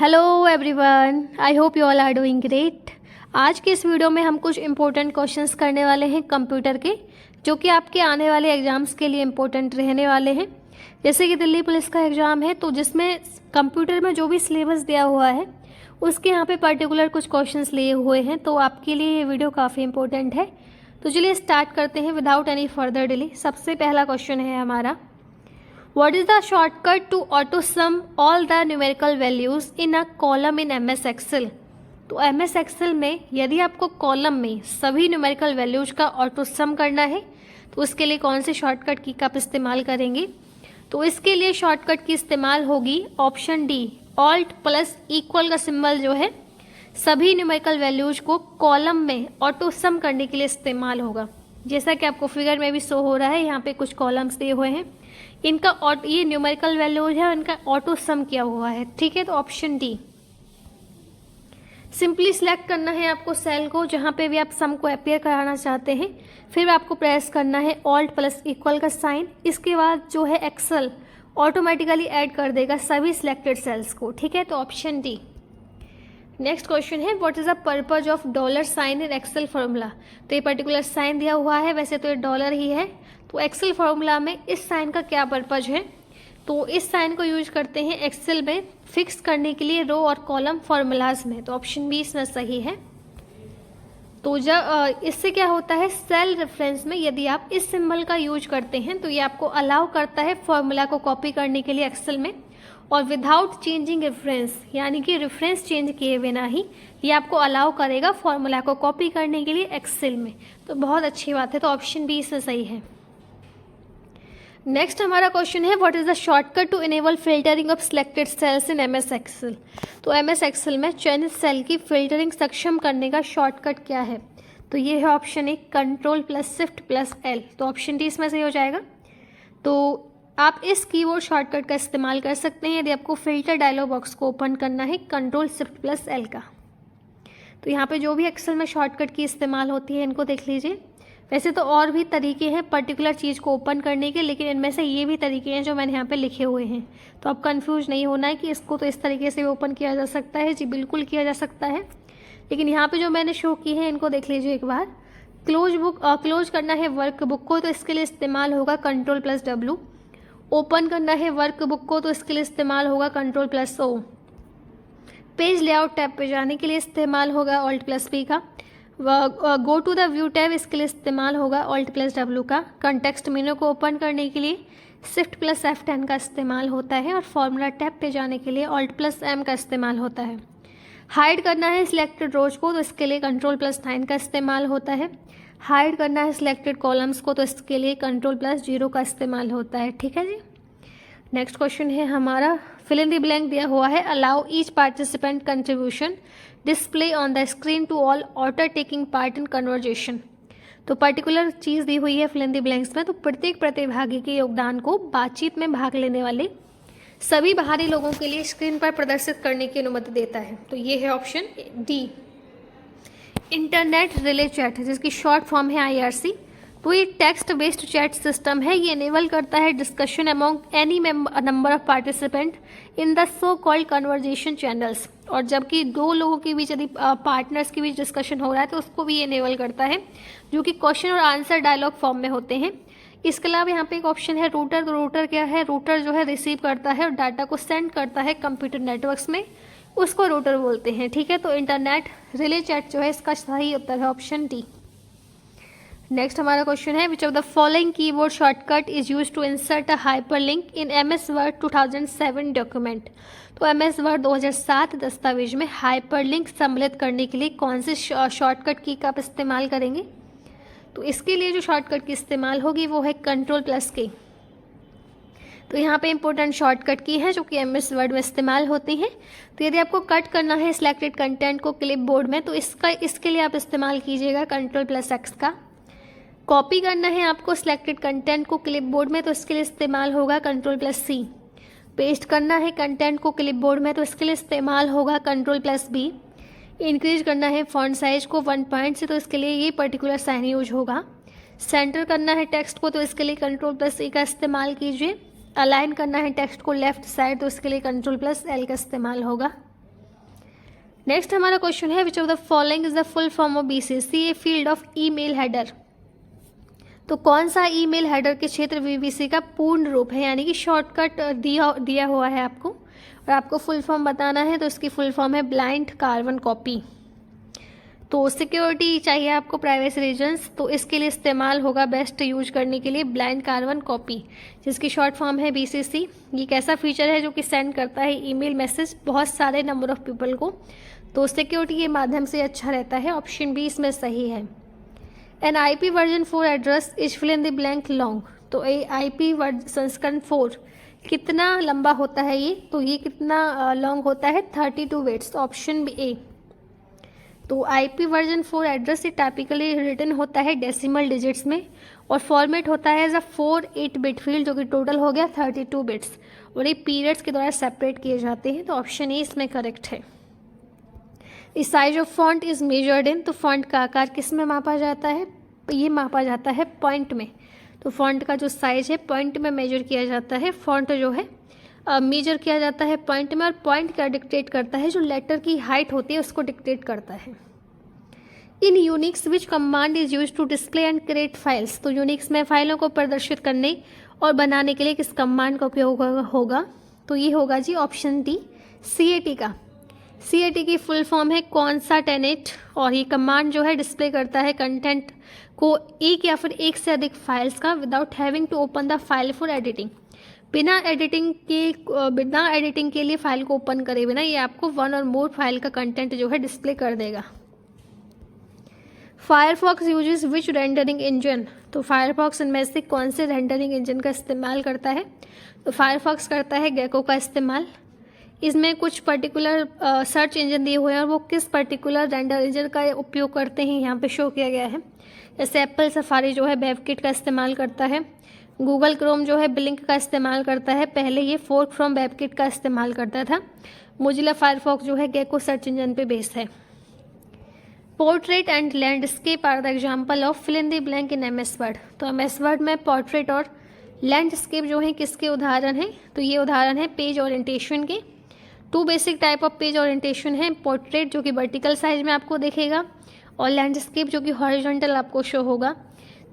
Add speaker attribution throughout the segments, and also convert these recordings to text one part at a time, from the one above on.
Speaker 1: Hello everyone, I hope you all are doing great. आज के इस वीडियो में हम कुछ इम्पोर्टेंट क्वेश्चंस करने वाले हैं कंप्यूटर के, जो कि आपके आने वाले एग्जाम्स के लिए इम्पोर्टेंट रहने वाले हैं। जैसे कि दिल्ली पुलिस का एग्ज़ाम है, तो जिसमें कंप्यूटर में जो भी सिलेबस दिया हुआ है उसके यहाँ पे पर्टिकुलर कुछ क्वेश्चंस लिए हुए हैं, तो आपके लिए ये वीडियो काफ़ी इंपॉर्टेंट है। तो चलिए स्टार्ट करते हैं विदाउट एनी फर्दर डिले। सबसे पहला क्वेश्चन है हमारा, What is the shortcut to auto sum all the numerical values in a column in MS Excel? तो MS Excel में यदि आपको कॉलम में सभी न्यूमेरिकल वैल्यूज का ऑटो सम करना है तो उसके लिए कौन से शॉर्टकट की का आप इस्तेमाल करेंगे? तो इसके लिए शॉर्टकट की इस्तेमाल होगी option D, alt plus equal का सिंबल जो है सभी न्यूमेरिकल वैल्यूज को कॉलम में ऑटो सम करने के लिए इस्तेमाल होगा। जैसा कि आपको फिगर में भी शो हो रहा है, यहाँ पे कुछ कॉलम्स दिए हुए हैं, इनका ये न्यूमेरिकल वैल्यूज है, इनका ऑटो सम किया हुआ है। ठीक है, तो ऑप्शन डी। सिंपली सिलेक्ट करना है आपको सेल को जहाँ पे भी आप सम को अपेयर कराना चाहते हैं, फिर आपको प्रेस करना है ऑल्ट प्लस इक्वल का साइन। इसके बाद जो है एक्सेल ऑटोमेटिकली ऐड कर देगा सभी सिलेक्टेड सेल्स को। ठीक है, तो ऑप्शन डी। नेक्स्ट क्वेश्चन है, what is the purpose of dollar sign in Excel formula? तो ये पर्टिकुलर साइन दिया हुआ है, वैसे तो ये डॉलर ही है, तो एक्सेल फॉर्मूला में इस साइन का क्या पर्पज है? तो इस साइन को यूज करते हैं एक्सेल में फिक्स करने के लिए रो और कॉलम फॉर्मूलाज में, तो ऑप्शन बी इसमें सही है। तो जब इससे क्या होता है, सेल रेफरेंस में यदि आप इस सिंबल का यूज करते हैं तो ये आपको अलाउ करता है फॉर्मूला को कॉपी करने के लिए एक्सेल में, और विदाउट चेंजिंग रेफरेंस, यानी कि रेफरेंस चेंज किए बिना ही ये आपको अलाउ करेगा फॉर्मूला को कॉपी करने के लिए एक्सेल में। तो बहुत अच्छी बात है, तो ऑप्शन बी इसमें सही है। नेक्स्ट हमारा क्वेश्चन है, what is the shortcut to enable filtering of selected cells in MS Excel? तो MS एक्सेल में चयनित सेल की फिल्टरिंग सक्षम करने का शॉर्टकट क्या है? तो ये है option A, control plus shift plus L। तो ऑप्शन डी इसमें सही हो जाएगा। तो आप इस कीबोर्ड शॉर्टकट का इस्तेमाल कर सकते हैं यदि आपको फिल्टर डायलॉग बॉक्स को ओपन करना है कंट्रोल शिफ्ट प्लस L का। तो यहाँ पे जो भी एक्सेल में शॉर्टकट की इस्तेमाल होती है इनको देख लीजिए। वैसे तो और भी तरीके हैं पर्टिकुलर चीज़ को ओपन करने के, लेकिन इनमें से ये भी तरीके हैं जो मैंने यहाँ पे लिखे हुए हैं। तो आप कंफ्यूज नहीं होना है कि इसको तो इस तरीके से भी ओपन किया जा सकता है। जी बिल्कुल किया जा सकता है, लेकिन यहाँ पे जो मैंने शो की है इनको देख लीजिए एक बार। क्लोज करना है वर्क बुक को, तो इसके लिए इस्तेमाल होगा कंट्रोल प्लस W। ओपन करना है वर्क बुक को, तो इसके लिए इस्तेमाल होगा control plus O। Page layout tab पे जाने के लिए इस्तेमाल होगा ऑल्ट प्लस P का। Go to the view tab, इसके लिए इस्तेमाल होगा ऑल्ट प्लस W का। कॉन्टेक्स्ट मेनू को ओपन करने के लिए शिफ्ट प्लस F10 का इस्तेमाल होता है, और फॉर्मूला टैब पे जाने के लिए ऑल्ट प्लस M का इस्तेमाल होता है। हाइड करना है सिलेक्टेड रोज को, तो इसके लिए कंट्रोल प्लस 9 का इस्तेमाल होता है। हाइड करना है सिलेक्टेड कॉलम्स को, तो इसके लिए कंट्रोल प्लस 0 का इस्तेमाल होता है। ठीक है जी। नेक्स्ट क्वेश्चन है हमारा, फिल इन द ब्लैंक दिया हुआ है, allow each participant contribution display on the screen to all other taking part in conversation. तो पर्टिकुलर चीज़ दी हुई है फिल इन द ब्लैंक्स में, तो प्रत्येक प्रतिभागी के योगदान को बातचीत में भाग लेने वाले सभी बाहरी लोगों के लिए स्क्रीन पर प्रदर्शित करने की अनुमति देता है। तो ये है option D, internet relay chat, जिसकी शॉर्ट फॉर्म है IRC। तो ये टेक्स्ट बेस्ड चैट सिस्टम है, ये इनेबल करता है discussion among any number of participant in the so called conversation channels. और जबकि दो लोगों के बीच यदि पार्टनर्स के बीच डिस्कशन हो रहा है तो उसको भी ये इनेबल करता है, जो कि क्वेश्चन और आंसर डायलॉग फॉर्म में होते हैं। इसके अलावा यहाँ पे एक ऑप्शन है रूटर। तो रूटर क्या है? रूटर जो है रिसीव करता है और डाटा को सेंड करता है कंप्यूटर नेटवर्क्स में, उसको रूटर बोलते हैं। ठीक है, तो इंटरनेट रिले चैट जो है इसका सही उत्तर है ऑप्शन डी। नेक्स्ट हमारा क्वेश्चन है, which of the following keyboard shortcut is use to insert a hyperlink in MS Word 2007 document? तो MS वर्ड 2007 दस्तावेज में हाइपरलिंक सम्मिलित करने के लिए कौन से शॉर्टकट की का आप इस्तेमाल करेंगे? तो इसके लिए जो शॉर्टकट की इस्तेमाल होगी वो है कंट्रोल प्लस K। तो यहाँ पे इंपॉर्टेंट शॉर्टकट की है जो कि MS वर्ड में इस्तेमाल होती हैं। तो यदि आपको कट करना है सिलेक्टेड कंटेंट को क्लिप बोर्ड में, तो इसके लिए आप इस्तेमाल कीजिएगा कंट्रोल प्लस X का। कॉपी करना है आपको सिलेक्टेड कंटेंट को क्लिप बोर्ड में, तो इसके लिए इस्तेमाल होगा कंट्रोल प्लस C। पेस्ट करना है कंटेंट को क्लिप बोर्ड में, तो इसके लिए इस्तेमाल होगा कंट्रोल प्लस B। इंक्रीज करना है फॉन्ट साइज को 1 पॉइंट से, तो इसके लिए ये पर्टिकुलर साइन यूज होगा। सेंटर करना है टेक्स्ट को, तो इसके लिए कंट्रोल प्लस E का इस्तेमाल कीजिए। अलाइन करना है टेक्स्ट को लेफ्ट साइड, तो इसके लिए कंट्रोल प्लस L का इस्तेमाल होगा। नेक्स्ट हमारा क्वेश्चन है, which of the following is the full form of BCC a field of email header. तो कौन सा ईमेल हेडर के क्षेत्र बीबीसी का पूर्ण रूप है, यानी कि शॉर्टकट दिया हुआ है आपको और आपको फुल फॉर्म बताना है। तो इसकी फुल फॉर्म है ब्लाइंड कार्बन कॉपी। तो सिक्योरिटी चाहिए आपको, प्राइवेसी रीजन्स, तो इसके लिए इस्तेमाल होगा बेस्ट यूज करने के लिए ब्लाइंड कार्बन कॉपी, जिसकी शॉर्ट फॉर्म है बीसीसी। ये एक ऐसा फीचर है जो कि सेंड करता है ईमेल मैसेज बहुत सारे नंबर ऑफ पीपल को, तो सिक्योरिटी के माध्यम से अच्छा रहता है। ऑप्शन बी इसमें सही है। An IP version 4 address is fill in the blank long. तो IP संस्करण 4 कितना लंबा होता है ये, तो ये कितना लॉन्ग होता है, 32 बिट्स। ऑप्शन बी ए। तो IP वर्जन 4 एड्रेस ये टाइपिकली रिटन होता है डेसिमल डिजिट्स में और फॉर्मेट होता है एज अ 4/8 बिट फील्ड, जो कि टोटल हो गया 32 बिट्स, और ये पीरियड्स के द्वारा सेपरेट किए जाते हैं। तो ऑप्शन ए इसमें करेक्ट है। इस size of font is measured in. तो फॉन्ट का आकार किस में मापा जाता है, ये मापा जाता है पॉइंट में। तो फॉन्ट का जो साइज है पॉइंट में मेजर किया जाता है। फॉन्ट जो है मेजर किया जाता है पॉइंट में, और पॉइंट क्या डिक्टेट करता है, जो लेटर की हाइट होती है उसको डिक्टेट करता है। In Unix which command is use to display and create files. तो यूनिक्स में फाइलों को प्रदर्शित करने और बनाने के लिए किस कमांड का उपयोग होगा, तो ये होगा जी ऑप्शन डी CAT का। CAT की फुल फॉर्म है कॉन्साटेनेट, और ये कमांड जो है डिस्प्ले करता है कंटेंट को एक या फिर एक से अधिक फाइल्स का without having to open the file for editing. बिना एडिटिंग के लिए फाइल को ओपन करे बिना ये आपको वन और मोर फाइल का कंटेंट जो है डिस्प्ले कर देगा। फायरफॉक्स यूजेस विच रेंडरिंग इंजन। तो फायरफॉक्स इनमें से कौन से रेंडरिंग इंजन का इस्तेमाल करता है, तो फायरफॉक्स करता है गेको का इस्तेमाल। इसमें कुछ पर्टिकुलर सर्च इंजन दिए हुए हैं और वो किस पर्टिकुलर रेंडर इंजन का उपयोग करते हैं यहाँ पे शो किया गया है। जैसे एप्पल सफारी जो है वेबकिट का इस्तेमाल करता है, गूगल क्रोम जो है ब्लिंक का इस्तेमाल करता है, पहले ये फोर्क फ्रॉम वेबकिट का इस्तेमाल करता था। मोजिला फायरफॉक्स जो है गेको सर्च इंजन पे बेस्ड है। Portrait and landscape are the example of fill in the blank in MS Word. तो MS वर्ड में पोर्ट्रेट और लैंडस्केप जो है किसके उदाहरण हैं, तो ये उदाहरण है पेज ओरिएंटेशन के। 2 basic type of page orientation है, पोर्ट्रेट जो कि वर्टिकल साइज में आपको दिखेगा और लैंडस्केप जो कि हॉरिजॉन्टल आपको शो होगा।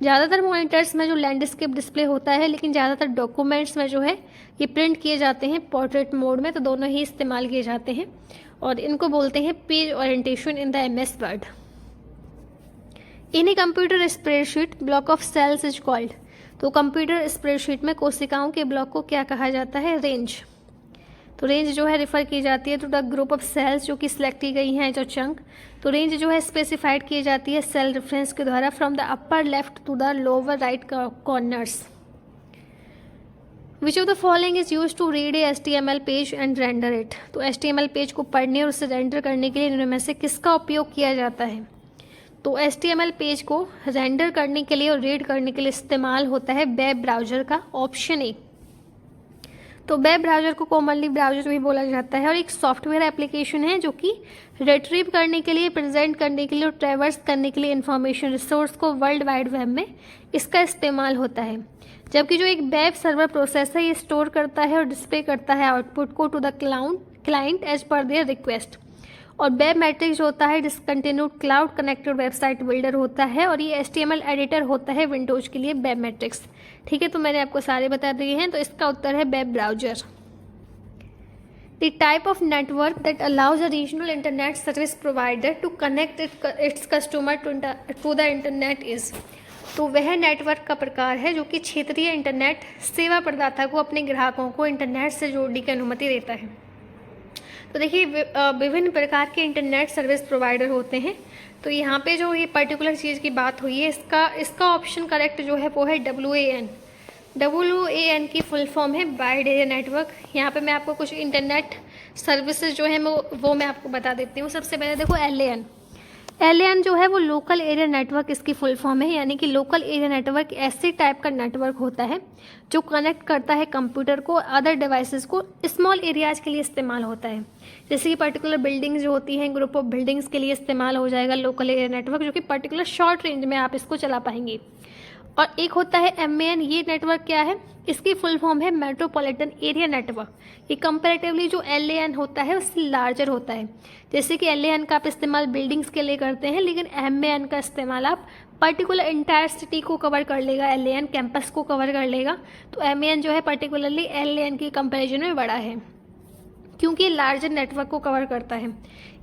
Speaker 1: ज़्यादातर मॉनिटर्स में जो लैंडस्केप डिस्प्ले होता है, लेकिन ज़्यादातर डॉक्यूमेंट्स में जो है ये प्रिंट किए जाते हैं पोर्ट्रेट मोड में, तो दोनों ही इस्तेमाल किए जाते हैं और इनको बोलते हैं page orientation in the MS Word. In a computer spreadsheet block of cells is called. तो कंप्यूटर स्प्रेडशीट में कोशिकाओं के ब्लॉक को क्या कहा जाता है, रेंज। तो रेंज जो है रिफर की जाती है to the group of cells जो कि सिलेक्ट की गई हैं, जो चंक। तो रेंज जो है स्पेसिफाइड की जाती है सेल रेफरेंस के द्वारा from the upper left to the lower right corners. Which of the following is use to read a HTML page and render it. तो HTML पेज को पढ़ने और उसे रेंडर करने के लिए इनमें से किसका उपयोग किया जाता है, तो HTML पेज को रेंडर करने के लिए और रीड करने के लिए इस्तेमाल होता है वेब ब्राउजर का। Option A. तो वेब ब्राउजर को कॉमनली ब्राउजर भी बोला जाता है और एक सॉफ्टवेयर एप्लीकेशन है जो कि रिट्रीव करने के लिए, प्रेजेंट करने के लिए और ट्रैवर्स करने के लिए इंफॉर्मेशन रिसोर्स को वर्ल्ड वाइड वेब में इसका इस्तेमाल होता है। जबकि जो एक वेब सर्वर प्रोसेस है ये स्टोर करता है और डिस्प्ले करता है आउटपुट को to the client as per their request. और वेब मैट्रिक्स जो होता है discontinued cloud connected website builder होता है और ये HTML एडिटर होता है विंडोज के लिए वेब मैट्रिक्स। ठीक है, तो मैंने आपको सारे बता दिए हैं, तो इसका उत्तर है web browser. The type of network that allows a regional internet service provider to connect its customer to the internet is. तो वह नेटवर्क का प्रकार है जो कि क्षेत्रीय इंटरनेट सेवा प्रदाता को अपने ग्राहकों को इंटरनेट से जोड़ने की अनुमति देता है। तो देखिए विभिन्न प्रकार के इंटरनेट सर्विस प्रोवाइडर होते हैं। तो यहाँ पे जो ये पर्टिकुलर चीज़ की बात हुई है, इसका ऑप्शन करेक्ट जो है वो है WAN। WAN की फुल फॉर्म है वाइड एरिया नेटवर्क। यहाँ पे मैं आपको कुछ इंटरनेट सर्विसेज जो है वो मैं आपको बता देती हूँ। सबसे पहले देखो LAN जो है वो लोकल एरिया नेटवर्क इसकी फुल फॉर्म है, यानी कि लोकल एरिया नेटवर्क ऐसे टाइप का नेटवर्क होता है जो कनेक्ट करता है कंप्यूटर को अदर डिवाइसेस को स्मॉल एरियाज के लिए इस्तेमाल होता है। जैसे कि पर्टिकुलर बिल्डिंग्स जो होती हैं, ग्रुप ऑफ बिल्डिंग्स के लिए इस्तेमाल हो जाएगा लोकल एरिया नेटवर्क, जो कि पर्टिकुलर शॉर्ट रेंज में आप इसको चला पाएंगे। और एक होता है MAN। ये नेटवर्क क्या है, इसकी फुल फॉर्म है मेट्रोपॉलिटन एरिया नेटवर्क। ये कंपैरेटिवली जो LAN होता है उससे लार्जर होता है। जैसे कि LAN का आप इस्तेमाल बिल्डिंग्स के लिए करते हैं, लेकिन MAN का इस्तेमाल आप पर्टिकुलर इंटायर सिटी को कवर कर लेगा, LAN कैंपस को कवर कर लेगा। तो MAN जो है पर्टिकुलरली LAN की कंपैरिजन में बड़ा है, क्योंकि ये लार्जर नेटवर्क को कवर करता है।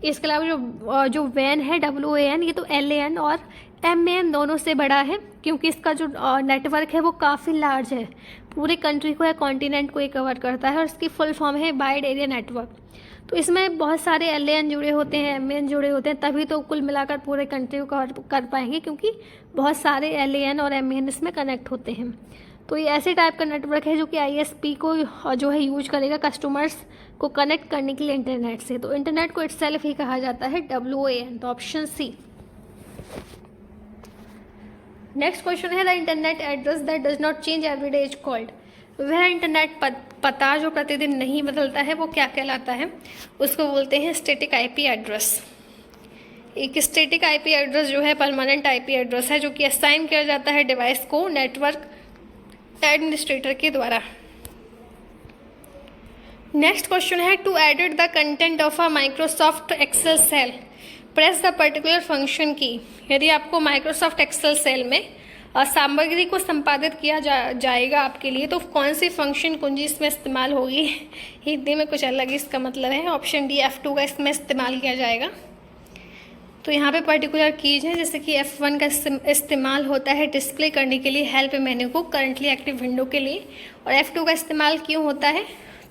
Speaker 1: इसके अलावा जो WAN है WAN, ये तो LAN और MAN दोनों से बड़ा है, क्योंकि इसका जो नेटवर्क है वो काफ़ी लार्ज है, पूरे कंट्री को या कॉन्टिनेंट को ये कवर करता है, और इसकी फुल फॉर्म है वाइड एरिया नेटवर्क। तो इसमें बहुत सारे LAN जुड़े होते हैं, MAN जुड़े होते हैं, तभी तो कुल मिलाकर पूरे कंट्री को कवर कर पाएंगे, क्योंकि बहुत सारे LAN और MAN इसमें कनेक्ट होते हैं। तो ये ऐसे टाइप का नेटवर्क है जो कि ISP को जो है यूज करेगा कस्टमर्स को कनेक्ट करने के लिए इंटरनेट से। तो इंटरनेट को इटसेल्फ ही कहा जाता है WAN। तो ऑप्शन सी। नेक्स्ट क्वेश्चन है the internet address that does not change every day is called. वह इंटरनेट पता जो प्रतिदिन नहीं बदलता है वो क्या कहलाता है, उसको बोलते हैं स्टैटिक IP एड्रेस। एक स्टैटिक IP एड्रेस जो है परमानेंट IP एड्रेस है, जो कि असाइन किया जाता है डिवाइस को नेटवर्क एडमिनिस्ट्रेटर के द्वारा। नेक्स्ट क्वेश्चन है to edit the content of a Microsoft Excel cell press the particular function key. यदि आपको माइक्रोसॉफ्ट एक्सेल सेल में सामग्री को संपादित किया जाएगा आपके लिए, तो कौन सी फंक्शन कुंजी इसमें इस्तेमाल होगी। हिंदी में कुछ अलग इसका मतलब है। ऑप्शन डी F2 का इसमें इस्तेमाल किया जाएगा। तो यहाँ पे पर्टिकुलर कीज है, जैसे कि F1 का इस्तेमाल होता है डिस्प्ले करने के लिए हेल्प मेन्यू को करंटली एक्टिव विंडो के लिए, और F2 का इस्तेमाल क्यों होता है,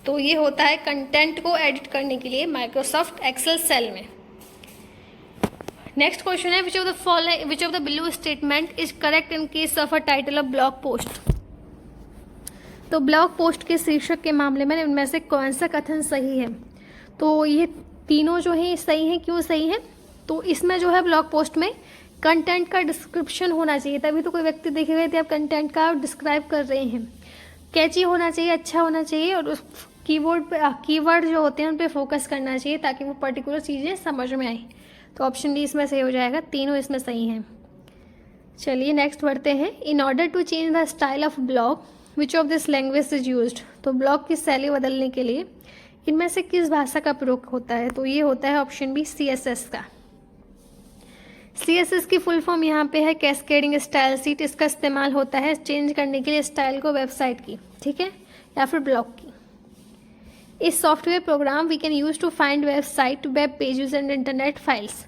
Speaker 1: तो ये होता है कंटेंट को एडिट करने के लिए माइक्रोसॉफ्ट एक्सेल सेल में। नेक्स्ट क्वेश्चन है which of the below statement is correct in case of a title of blog post. तो ब्लॉग पोस्ट के शीर्षक के मामले में इनमें से कौन सा कथन सही है। तो ये तीनों जो है सही हैं। क्यों सही है, तो इसमें जो है ब्लॉग पोस्ट में कंटेंट का डिस्क्रिप्शन होना चाहिए, तभी तो कोई व्यक्ति देखेगा कि आप कंटेंट का डिस्क्राइब कर रहे हैं। कैची होना चाहिए, अच्छा होना चाहिए, और उस कीवर्ड जो होते हैं उन पे फोकस करना चाहिए ताकि वो पर्टिकुलर चीज़ें समझ में आए। तो ऑप्शन डी इसमें सही हो जाएगा, तीनों इसमें सही हैं। चलिए नेक्स्ट बढ़ते हैं। In order to change the style of blog which of this language is used. तो ब्लॉग की शैली बदलने के लिए इनमें से किस भाषा का प्रयोग होता है, तो ये होता है ऑप्शन बी CSS का। CSS की फुल फॉर्म यहाँ पे है कैस्केडिंग स्टाइल शीट। इसका इस्तेमाल होता है चेंज करने के लिए स्टाइल को वेबसाइट की, ठीक है, या फिर ब्लॉग की। इस software program we can use to find website, web pages and internet files.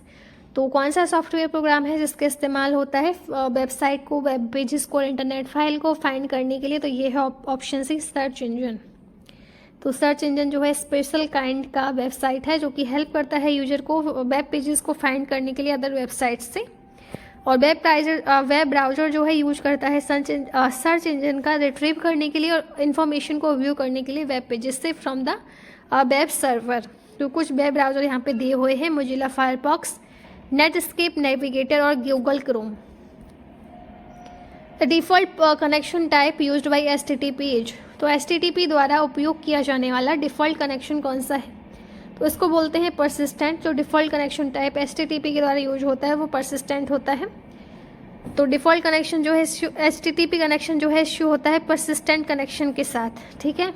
Speaker 1: तो कौन सा सॉफ्टवेयर प्रोग्राम है जिसका इस्तेमाल होता है वेबसाइट को, वेब पेजेस को, इंटरनेट फाइल को फाइंड करने के लिए, तो ये है ऑप्शन सी सर्च इंजन। तो सर्च इंजन जो है स्पेशल काइंड का वेबसाइट है जो कि हेल्प करता है यूजर को वेब पेजेस को फाइंड करने के लिए अदर वेबसाइट से, और वेब ब्राउजर जो है यूज करता है सर्च इंजन का रिट्रीव करने के लिए और इन्फॉर्मेशन को व्यू करने के लिए वेब पेजेस से फ्रॉम द वेब सर्वर। तो कुछ वेब ब्राउजर यहाँ पे दिए हुए हैं, मोजिला फायरफॉक्स, नेटस्केप नेविगेटर और Google Chrome. The default connection type used by HTTP is. तो HTTP द्वारा उपयोग किया जाने वाला डिफ़ॉल्ट कनेक्शन कौन सा है, तो इसको बोलते हैं परसिस्टेंट। जो डिफ़ॉल्ट कनेक्शन टाइप HTTP के द्वारा यूज होता है वो परसिस्टेंट होता है। तो डिफ़ॉल्ट कनेक्शन जो है HTTP कनेक्शन जो है इश्यू होता है परसिस्टेंट कनेक्शन के साथ, ठीक है।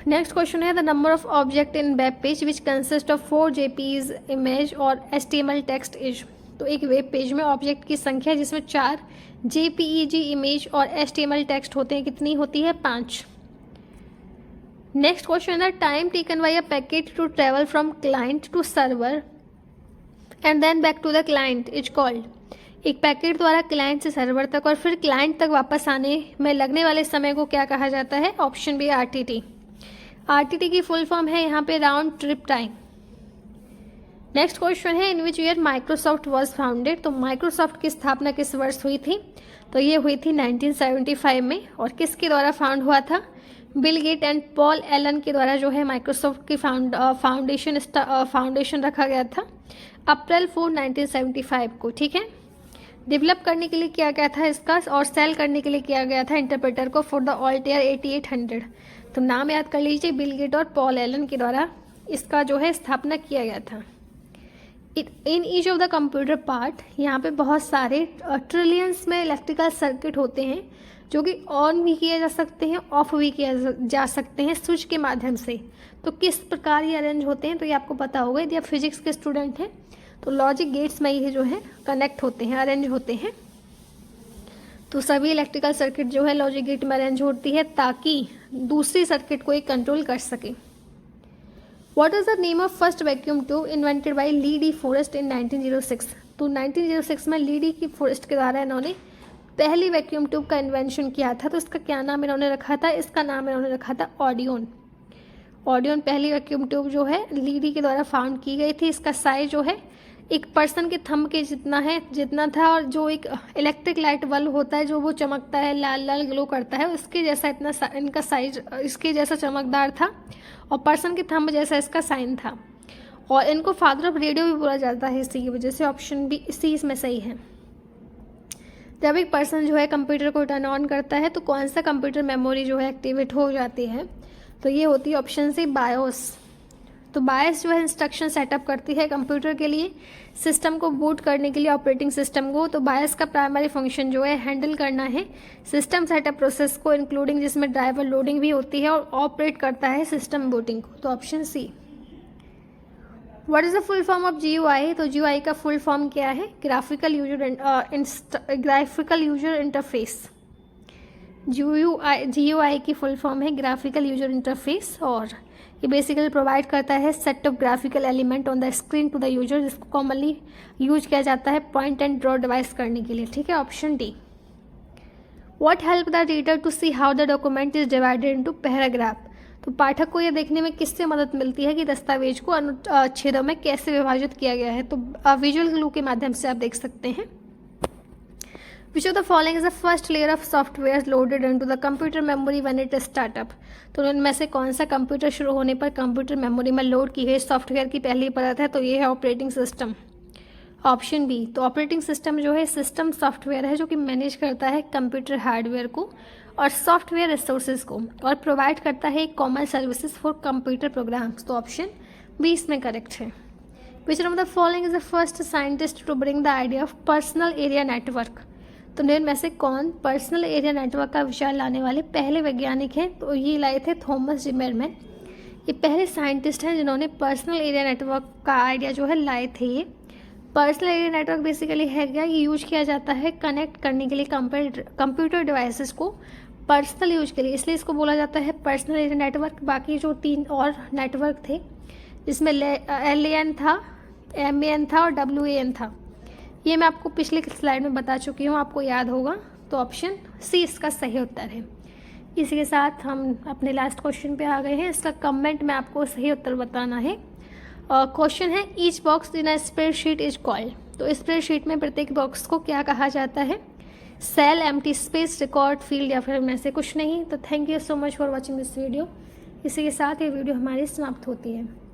Speaker 1: नेक्स्ट क्वेश्चन है the number of object in web page which consist of 4 JPEG image और HTML टेक्स्ट इज। तो एक वेब पेज में ऑब्जेक्ट की संख्या जिसमें 4 JPEG इमेज और HTML टेक्स्ट होते हैं कितनी होती है, 5। नेक्स्ट क्वेश्चन है time taken by a packet to travel from client to server and then back to the client is called. एक पैकेट द्वारा क्लाइंट से सर्वर तक और फिर क्लाइंट तक वापस आने में लगने वाले समय को क्या कहा जाता है, ऑप्शन बी RTT। RTT की फुल फॉर्म है यहाँ पे round trip time. Next question है in which year Microsoft was founded. तो माइक्रोसॉफ्ट की स्थापना किस वर्ष हुई थी, तो ये हुई थी 1975 में, और किसके द्वारा फाउंड हुआ था, Bill Gate and Paul Allen के द्वारा जो है माइक्रोसॉफ्ट की फाउंडेशन रखा गया था अप्रैल 4, 1975 को, ठीक है। डेवलप करने के लिए किया गया था इसका, और सेल करने के लिए किया गया था इंटरप्रेटर को फॉर द ऑल्टेयर 8800। तो नाम याद कर लीजिए, बिल गेट और पॉल एलन के द्वारा इसका जो है स्थापना किया गया था। In each of the computer part, यहाँ पे बहुत सारे ट्रिलियंस में इलेक्ट्रिकल सर्किट होते हैं जो कि ऑन भी किए जा सकते हैं, ऑफ भी किए जा सकते हैं स्विच के माध्यम से। तो किस प्रकार ये अरेंज होते हैं तो ये आपको पता होगा, यदि आप फिजिक्स के स्टूडेंट हैं तो लॉजिक गेट्स में ये जो है कनेक्ट होते हैं, अरेंज होते हैं। तो सभी इलेक्ट्रिकल सर्किट जो है लॉजिक गेट में अरेंज होती है ताकि दूसरी सर्किट को ये कंट्रोल कर सके। What is the name of first vacuum tube invented by Lee de Forest in 1906? तो 1906 में ली डी की फॉरेस्ट के द्वारा इन्होंने पहली वैक्यूम ट्यूब का इन्वेंशन किया था। तो इसका क्या नाम इन्होंने रखा था? इसका नाम इन्होंने रखा था ऑडियन। ऑडियन पहली वैक्यूम ट्यूब जो है ली डी के द्वारा फाउंड की गई थी। इसका साइज जो है एक पर्सन के थंब के जितना था, और जो एक इलेक्ट्रिक लाइट बल्ब होता है जो वो चमकता है, लाल लाल ग्लो करता है, उसके जैसा इनका साइज इसके जैसा चमकदार था, और पर्सन के थंब जैसा इसका साइन था। और इनको फादर ऑफ रेडियो भी बोला जाता है इसी की वजह से। ऑप्शन बी इसी इसमें सही है। जब एक पर्सन जो है कंप्यूटर को टर्न ऑन करता है तो कौन सा कंप्यूटर मेमोरी जो है एक्टिवेट हो जाती है? तो ये होती है ऑप्शन सी बायोस। तो बायोस जो है इंस्ट्रक्शन सेटअप करती है कंप्यूटर के लिए, सिस्टम को बूट करने के लिए, ऑपरेटिंग सिस्टम को। तो बायोस का प्राइमरी फंक्शन जो है हैंडल करना है सिस्टम सेटअप प्रोसेस को, इंक्लूडिंग जिसमें ड्राइवर लोडिंग भी होती है, और ऑपरेट करता है सिस्टम बूटिंग को। तो option C. What is the full form of GUI? तो GUI का फुल फॉर्म क्या है? Graphical user interface. GUI की फुल फॉर्म है ग्राफिकल यूजर इंटरफेस, और ये बेसिकली प्रोवाइड करता है set of graphical element on the screen to the user, जिसको कॉमनली यूज किया जाता है पॉइंट एंड ड्रॉ डिवाइस करने के लिए। ठीक है, option D. What help the reader to see how the document is divided into paragraph? तो पाठक को यह देखने में किससे मदद मिलती है कि दस्तावेज को अनुच्छेदों में कैसे विभाजित किया गया है? तो विजुअल क्लू के माध्यम से आप देख सकते हैं। Which of the following is the first layer of software loaded into the computer memory when it is startup? तो इनमें से कौन सा कंप्यूटर शुरू होने पर कंप्यूटर मेमोरी में लोड की गई सॉफ्टवेयर की पहली परत है? तो ये है ऑपरेटिंग सिस्टम। Option B. तो ऑपरेटिंग सिस्टम जो है सिस्टम सॉफ्टवेयर है जो कि मैनेज करता है कंप्यूटर हार्डवेयर को और सॉफ्टवेयर रिसोर्सेज को, और प्रोवाइड करता है common services for computer programs. तो ऑप्शन बी इसमें करेक्ट है। Which one of the following is the first scientist to bring the idea of personal area network? तो इनमें से कौन पर्सनल एरिया नेटवर्क का विचार लाने वाले पहले वैज्ञानिक हैं? तो ये लाए थे थॉमस जिमरमैन। ये पहले साइंटिस्ट हैं जिन्होंने पर्सनल एरिया नेटवर्क का आइडिया जो है लाए थे। ये पर्सनल एरिया नेटवर्क बेसिकली है क्या? ये यूज किया जाता है कनेक्ट करने के लिए कंप्यूटर डिवाइसेस को पर्सनल यूज के लिए, इसलिए इसको बोला जाता है पर्सनल एरिया नेटवर्क। बाकी जो 3 और नेटवर्क थे जिसमें LAN था, MAN था और WAN था, ये मैं आपको पिछले स्लाइड में बता चुकी हूँ, आपको याद होगा। तो ऑप्शन सी इसका सही उत्तर है। इसी के साथ हम अपने लास्ट क्वेश्चन पे आ गए हैं। इसका कमेंट में आपको सही उत्तर बताना है। क्वेश्चन है each box in a spreadsheet is called? तो स्प्रेडशीट में प्रत्येक बॉक्स को क्या कहा जाता है? Cell, empty space, record, field, या फिर में से कुछ नहीं। तो thank you so much for watching this video. इसी के साथ ये वीडियो हमारी समाप्त होती है।